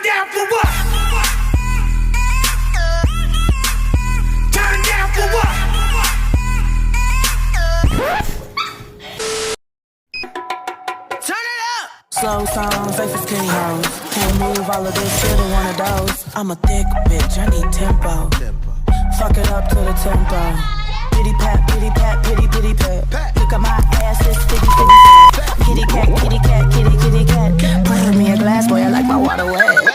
down for what? Turn down for what? Turn it up! Slow songs, they for skinny hoes. Can't move all of this shit in one of those. I'm a thick bitch, I need tempo. Fuck it up to the tempo. Pity pat, pity pat, pity pity pat. Look at my ass, it's fitty fitty fat. Kitty cat, kitty cat, kitty kitty cat. Bring me a glass, boy, I like my water wet.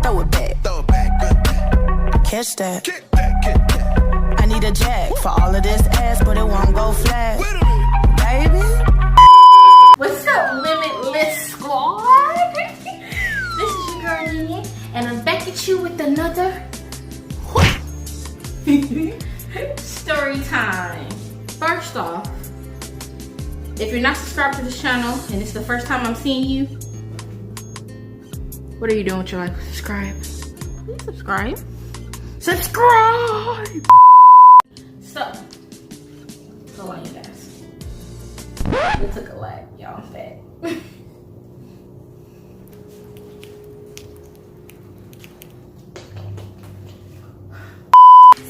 Throw it back, good back. Catch that. Get that, get that. I need a jack for all of this ass, but it won't go flat. Wait a minute. Baby. What's up, Limitless squad? This is your girl Danya, and I'm back at you with another story time. First off, if you're not subscribed to this channel and it's the first time I'm seeing you, what are you doing with your life? Subscribe. Please subscribe. Subscribe! So, go on, you guys. It took a lot, y'all. I'm fat.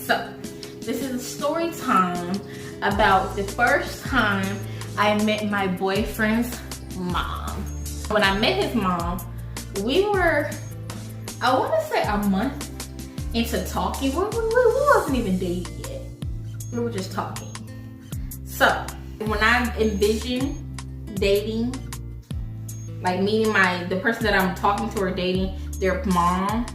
So, this is a story time about the first time I met my boyfriend's mom. When I met his mom, we were, I want to say, a month into talking. We wasn't even dating yet. We were just talking. So, when I envision dating, like meeting the person that I'm talking to or dating, their mom,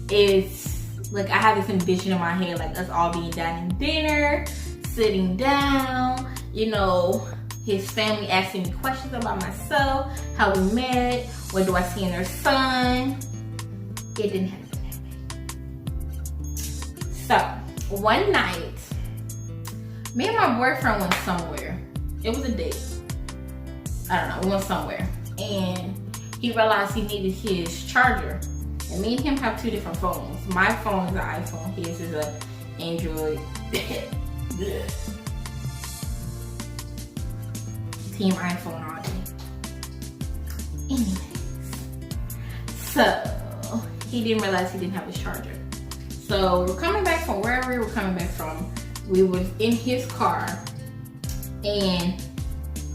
is like, I have this envision in my head, like us all being dining dinner, sitting down, you know, his family asking me questions about myself, how we met, what do I see in their son. It didn't happen that way. So, one night, me and my boyfriend went somewhere. It was a date. I don't know, we went somewhere. And he realized he needed his charger. And me and him have two different phones. My phone is an iPhone, his is an Android. Team iPhone all day. Anyways. So, he didn't realize he didn't have his charger. So, we're coming back from wherever we were coming back from. We was in his car, and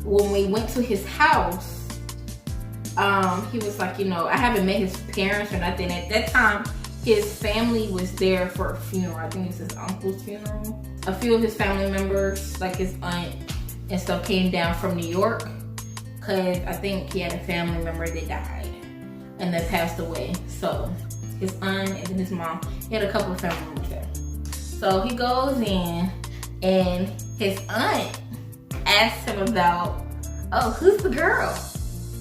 when we went to his house, he was like, you know, I haven't met his parents or nothing. At that time, his family was there for a funeral. I think it was his uncle's funeral. A few of his family members, like his aunt and stuff, came down from New York, because I think he had a family member that died and that passed away. So his aunt and then his mom, he had a couple of family members there. So he goes in, and his aunt asks him about, oh, who's the girl?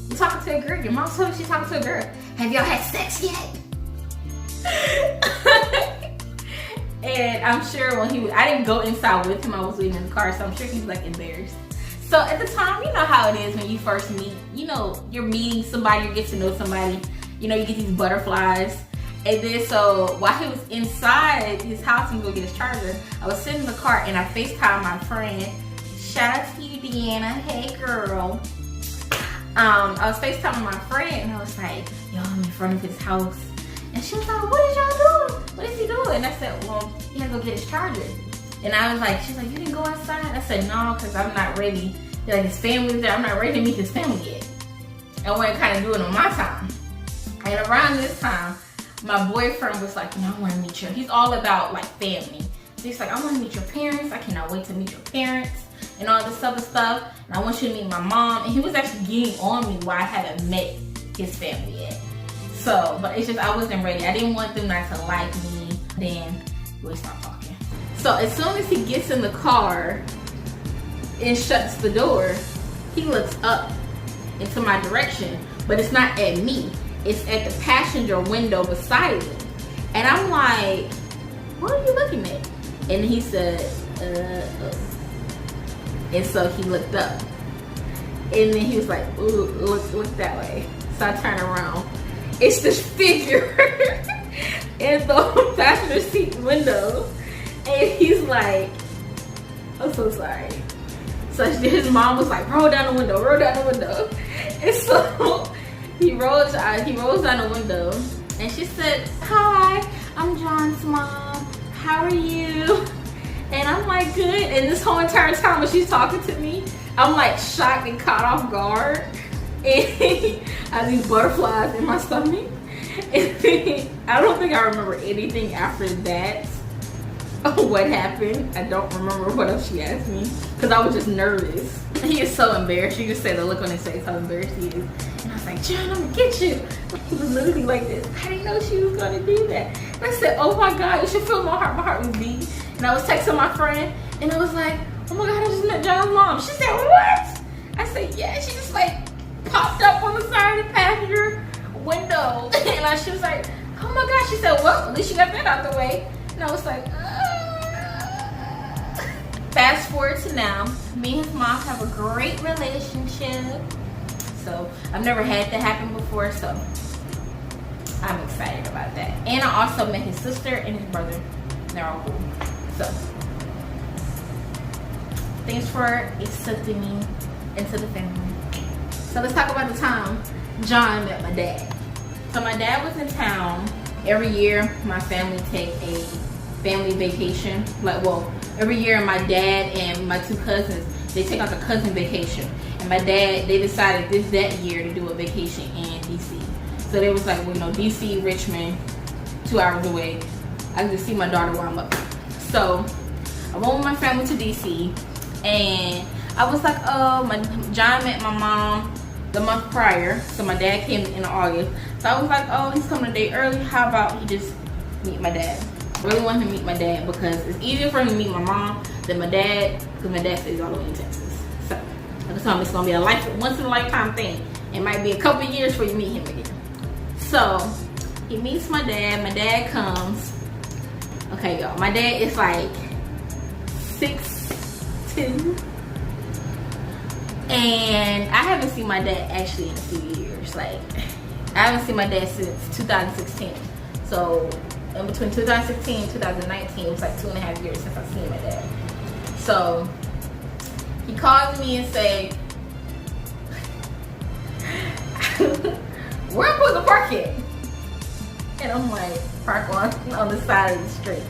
You talking to a girl? Your mom told you she's talking to a girl. Have y'all had sex yet? And I'm sure when I didn't go inside with him, I was waiting in the car, so I'm sure he was like embarrassed. So at the time, you know how it is when you first meet, you know, you're meeting somebody, you get to know somebody, you know, you get these butterflies. And then so while he was inside his house and go get his charger, I was sitting in the car and I FaceTimed my friend. Shout out to you, Deanna. Hey girl. I was FaceTiming my friend and I was like, yo, I'm in front of his house. And she was like, what is y'all doing? What is he doing? And I said, well, he had to go get his charger. And I was like, she's like, you didn't go outside? I said, no, because I'm not ready. Like, his family's there. I'm not ready to meet his family yet. I want to kind of do it on my time. And around this time, my boyfriend was like, you know, I want to meet you. He's all about like family. So he's like, I want to meet your parents. I cannot wait to meet your parents and all this other stuff. And I want you to meet my mom. And he was actually getting on me why I haven't met his family yet. So, but it's just, I wasn't ready. I didn't want them not to like me. Then we stopped talking. So as soon as he gets in the car and shuts the door, he looks up into my direction, but it's not at me. It's at the passenger window beside me. And I'm like, what are you looking at? And he said, And so he looked up. And then he was like, ooh, look that way. So I turn around. It's this figure in the passenger seat window. And he's like, I'm so sorry. So his mom was like, roll down the window, roll down the window. And so he rolls down the window, and she said, "Hi, I'm John's mom. How are you?" And I'm like, "Good." And this whole entire time when she's talking to me, I'm like shocked and caught off guard. And I have these butterflies in my stomach. And I don't think I remember anything after that. What happened? I don't remember what else she asked me because I was just nervous. He is so embarrassed. You just say the look on his face, how embarrassed he is. And I was like, "John, I'm gonna get you." He was literally like this. I didn't know she was gonna do that. And I said, "Oh my God, you should feel my heart." My heart was beating. And I was texting my friend, and I was like, "Oh my God, I just met John's mom." She said, "What?" I said, "Yeah." She just like popped up on the side of the passenger window, and she was like, "Oh my gosh." She said, "Well, at least you got that out the way." And I was like, Fast forward to now, me and his mom have a great relationship. So I've never had that happen before, so I'm excited about that. And I also met his sister and his brother. They're all cool. So thanks for accepting me into the family. So let's talk about the time John met my dad. So my dad was in town. Every year my family take a family vacation. Every year my dad and my two cousins, they take like a cousin vacation. And my dad, they decided that year to do a vacation in DC. So they was like, well, DC, Richmond, 2 hours away. I can just see my daughter while I'm up. So I went with my family to DC, and I was like, John met my mom the month prior. So my dad came in August. So I was like, oh, he's coming a day early. How about he just meet my dad? Really want him to meet my dad because it's easier for him to meet my mom than my dad, because my dad stays all the way in Texas. So I just told him it's gonna be a once in a lifetime thing. It might be a couple years before you meet him again. So he meets my dad. My dad comes. Okay, y'all. My dad is like 6'2", and I haven't seen my dad actually in a few years. Like, I haven't seen my dad since 2016. So in between 2016 and 2019, it was like 2.5 years since I seen my dad. So he calls me and say, "Where am I supposed to park it?" And I'm like, "Park on the side of the street,"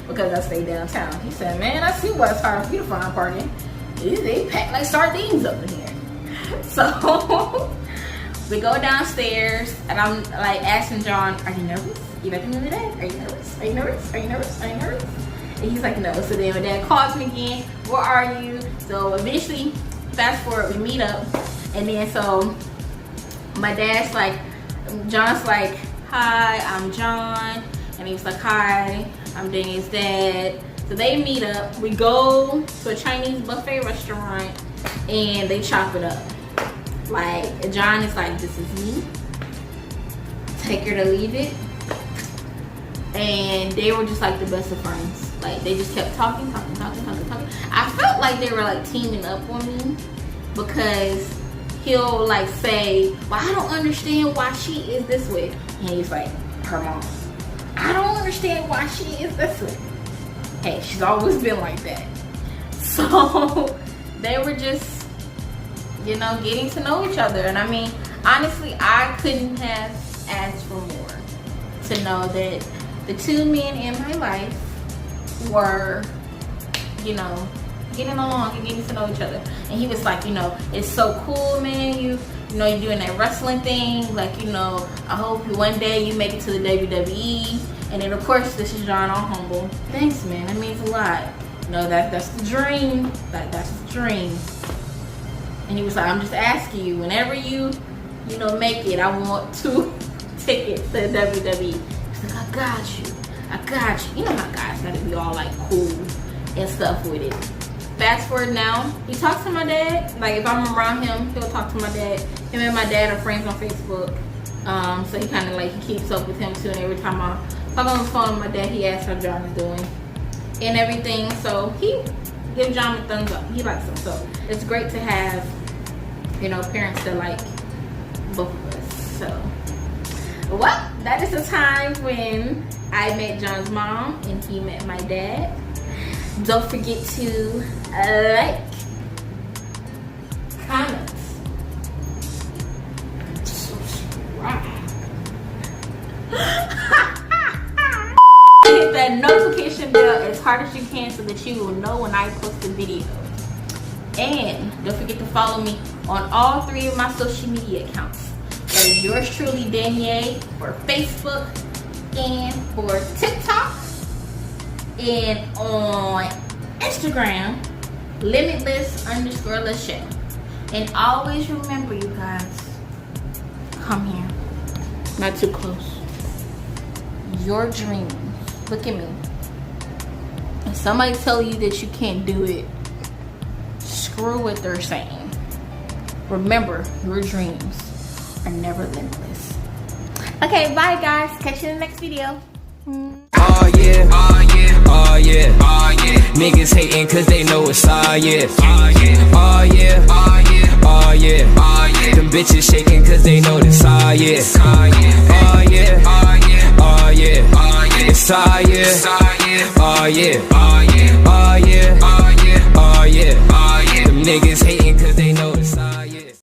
because I stay downtown. He said, "Man, I see why it's hard for you to find parking. They pack like sardines up in here." So we go downstairs, and I'm like asking John, "Are you nervous? You met him the other day? Are you nervous? Are you nervous? Are you nervous? Are you nervous?" And he's like, "No." So then my dad calls me again. "Where are you?" So eventually, fast forward, we meet up, and then so my dad's like, John's like, "Hi, I'm John," and he was like, "Hi, I'm Danya's dad." So they meet up. We go to a Chinese buffet restaurant, and they chop it up. Like, John is like, "This is me. Take her to leave it." And they were just like the best of friends. Like, they just kept talking. I felt like they were like teaming up on me, because he'll like say, "Well, I don't understand why she is this way." And he's like, "Her mom. I don't understand why she is this way." Hey, she's always been like that. So they were just, getting to know each other. And I mean, honestly, I couldn't have asked for more to know that the two men in my life were, getting along and getting to know each other. And he was like, "It's so cool, man. You're doing that wrestling thing. Like, I hope one day you make it to the WWE." And then, of course, this is John, all humble. "Thanks, man. That means a lot. That's the dream. That's the dream." And he was like, "I'm just asking you, whenever you, make it, I want 2 tickets to the WWE." He's like, I got you. You know how guys gotta be all like cool and stuff with it. Fast forward now, he talks to my dad. Like, if I'm around him, he'll talk to my dad. Him and my dad are friends on Facebook. So he kind of like, he keeps up with him too. And every time I talk on the phone with my dad, he asks how John is doing and everything. So he gives John a thumbs up. He likes him. So it's great to have, parents that like both of us. So, well, that is the time when I met John's mom and he met my dad. Don't forget to like, comment, that notification bell as hard as you can so that you will know when I post a video. And don't forget to follow me on all 3 of my social media accounts. That is Yourstruly Danya for Facebook and for TikTok. And on Instagram, Limitless_Lachey. And always remember, you guys, come here. Not too close. Your dreams. Look at me. If somebody tell you that you can't do it, screw what they're saying. Remember, your dreams are never limitless. Okay, bye guys. Catch you in the next video. Oh yeah, oh yeah, oh yeah, oh yeah. Niggas hating cause they know it's all yeah. Oh yeah, oh yeah, oh yeah, oh yeah, oh yeah. Them bitches shaking cause they know this all yeah. Oh yeah, oh yeah, oh yeah, oh yeah, oh yeah. It's all yeah, oh yeah, oh yeah, oh yeah, oh yeah, oh yeah, oh yeah. Them niggas